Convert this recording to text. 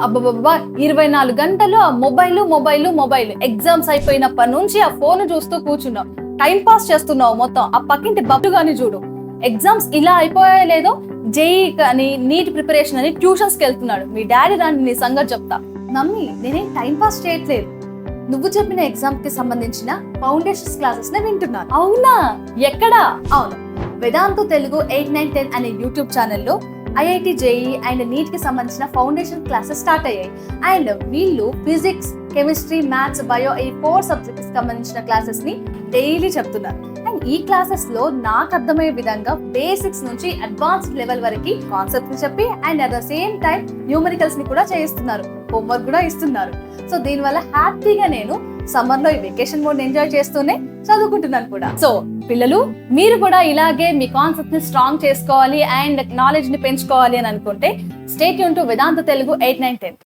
అబ్బబ్బబ్బా 24 గంటలు ఆ మొబైల్ ఎగ్జామ్స్ అయిపోయినప్పటి నుంచి ఆ ఫోన్ చూస్తూ కూర్చున్నావు, టైం పాస్ చేస్తున్నావు. మొత్తం ఆ పక్కింటి బబ్బు గాని చూడు, ఎగ్జామ్స్ ఇలా అయిపోయాయో లేదో, జేఈ కానీ నీట్ ప్రిపరేషన్ అని ట్యూషన్స్ కి వెళ్తున్నాడు. మీ డాడీ రాని నీ సంగతి చెప్తా. మమ్మీ నేనేం టైం పాస్ చేయట్లేదు, నువ్వు చెప్పిన ఎగ్జామ్ కి సంబంధించిన ఫౌండేషన్స్ క్లాసెస్ నే వింటున్నాను. అవునా, ఎక్కడా? అవును, వేదాంతు తెలుగు 8, 9, 10 అనే యూట్యూబ్ ఛానల్లో ఐఐటి జేఈ అండ్ నీట్ కి సంబంధించిన ఫౌండేషన్ క్లాసెస్ స్టార్ట్ అయ్యాయి. అండ్ వీళ్ళు ఫిజిక్స్, కెమిస్ట్రీ, మ్యాథ్స్, బయో ఈ 4 సబ్జెక్ట్స్ సంబంధించిన క్లాసెస్ ని డైలీ చెప్తున్నారు. అండ్ ఈ క్లాసెస్ లో నాకు అర్థమయ్యే విధంగా బేసిక్స్ నుంచి అడ్వాన్స్డ్ లెవెల్ వరకు కాన్సెప్ట్ ని చెప్పి and at the same time numericals ని కూడా చేయిస్తున్నారు, హోంవర్క్ కూడా ఇస్తున్నారు. సో దీనివల్ల హ్యాపీగా నేను సమ్మర్ లో ఈ వెకేషన్ మోడ్ ఎంజాయ్ చేస్తూనే చదువుకుంటున్నాను కూడా. సో పిల్లలు, మీరు కూడా ఇలాగే మీ కాన్సెప్ట్ ని స్ట్రాంగ్ చేసుకోవాలి అండ్ నాలెడ్జ్ ని పెంచుకోవాలి అని అనుకుంటే stay tune to Vedanta Telugu 8, 9, 10.